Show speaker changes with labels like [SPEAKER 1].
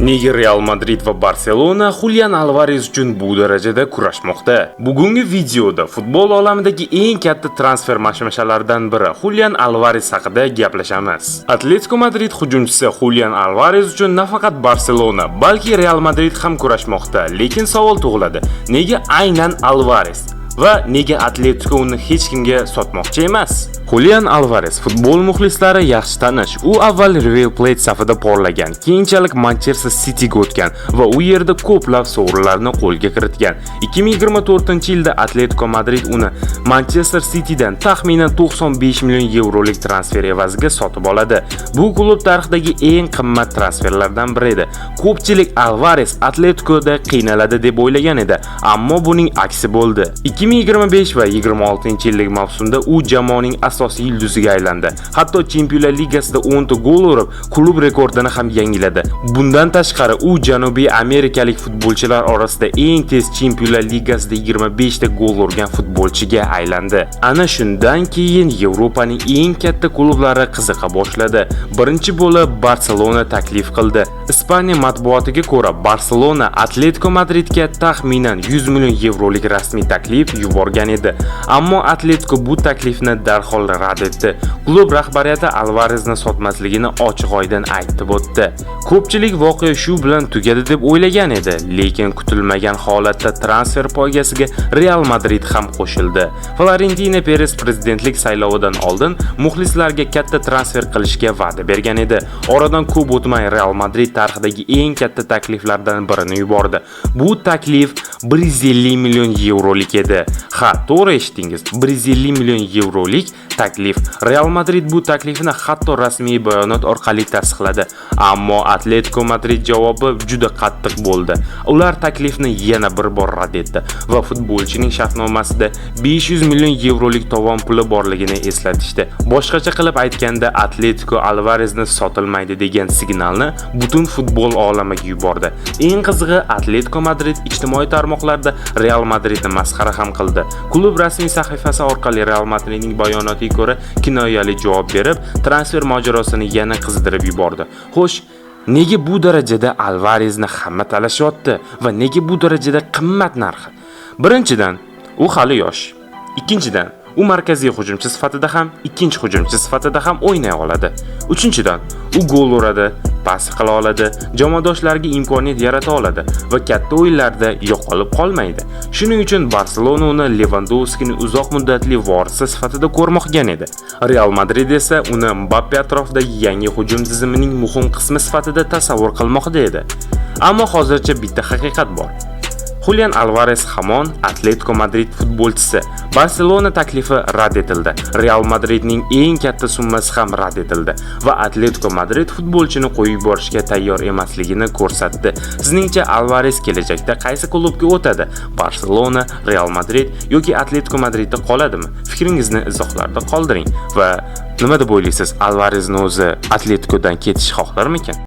[SPEAKER 1] Nega Real Madrid va Barselona Julian Alvarez uchun bu darajada kurashmoqda? Bugungi videoda futbol olamidagi eng katta transfer mashmashalaridan biri Julian Alvarez haqida gaplashamiz. Atletico Madrid hujumchisi Julian Alvarez uchun nafaqat Barselona, balki Real Madrid ham kurashmoqda. Lekin savol tug'iladi: nega aynan Alvarez? Va nega Atletico uni hech kimga sotmoqchi emas? Julian Alvarez futbol muxlislari yaxshi tanish. U avval River Plate safida porlagan, keyinchalik Manchester Cityga o'tgan va u yerda ko'plab sovrinlarni qo'lga kiritgan. 2024-yilda Atletico Madrid uni Manchester Citydan taxminan 95 million yevrolik transfer evaziga sotib oladi. Bu klub tarixidagi eng qimmat transferlardan biri edi. Ko'pchilik Alvarez Atleticoda qiynaladi deb o'ylagan edi, ammo buning aksi bo'ldi. 2025 va 26-yillik mavsumda u jamoaning asosiy yulduziga aylandi. Hatto Chempionlar Ligasida 10 ta gol urib, klub rekordini ham yangiladi. Bundan tashqari, u Janubiy Amerikalik futbolchilar orasida eng tez Chempionlar Ligasida 25 ta gol urgan futbolchiga aylandi. Ana shundan keyin Yevropaning eng katta klublari qiziqa boshladi. Birinchi bo'lib Barselona taklif qildi. Ispaniya matbuotiga ko'ra, Barselona Atletico Madridga taxminan 100 million yevrolik rasmiy taklif yuborgan edi. Ammo Atletico bu taklifni darhol rad etdi. Klub rahbariyati Alvarezni sotmasligini ochiq-oydin aytib o'tdi. Ko'pchilik voqea shu bilan tugadi deb o'ylagan edi, lekin kutilmagan holatda transfer poygasiga Real Madrid ham qo'shildi. Florentino Perez prezidentlik saylovidan oldin muxlislarga katta transfer qilishga va'da bergan edi. Oradan ko'p o'tmay Real Madrid tarixidagi eng katta takliflardan birini yubordi. Bu taklif 150 million yevrolik edi. Ha, to'g'ri eshitdingiz, 150 million yevrolik taklif. Real Madrid bu taklifni hatto rasmiy bayonot orqali tasdiqladi. Ammo Atletico Madrid javobi juda qattiq bo'ldi. Ular taklifni yana bir bor rad etdi va futbolchining shartnomasida 500 million yevrolik tovon puli borligini eslatishdi. Boshqacha qilib aytganda, Atletico Alvarezni sotilmaydi degan signalni butun futbol olamiga yubordi. Eng qizig'i, Atletico Madrid ijtimoiy tarmoqlarda Real Madridni masxara ham qildi. Klub rasmiy sahifasi orqali Real Madridning bayonotiga ko'ra kinoyali javob berib, transfer mojarosini yana qizdirib yubordi. Xo'sh, nega bu darajada Alvarezni hamma talashyapti va nega bu darajada qimmat narxi? Birinchidan, u hali yosh. Ikkinchidan, u markaziy hujumchi sifatida ham, ikkinchi hujumchi sifatida ham o'ynay oladi. Uchinchidan, u gol uradi, pas qila oladi, jamoadoshlariga imkoniyat yarata oladi va katta o'yinlarda yo'qolib qolmaydi. Shuning uchun Barselona uni Lewandowskining uzoq muddatli vorisi sifatida ko'rmoqgan edi. Real Madrid esa uni Mbappe atrofidagi yangi hujum tizimining muhim qismi sifatida tasavvur qilmoqda edi. Ammo hozircha bitta haqiqat bor. Julian Alvarez hamon Atletico Madrid futbolchisi. Barselona taklifi rad etildi. Real Madridning eng katta summasi ham rad etildi va Atletico Madrid futbolchini qo'yib yuborishga tayyor emasligini ko'rsatdi. Sizningcha Alvarez kelajakda qaysi klubga o'tadi? Barselona, Real Madrid yoki Atletico Madridda qoladimi? Fikringizni izohlarda qoldiring va nima deb o'ylaysiz? Alvarezning o'zi Atleticodan ketish xohlarmikan?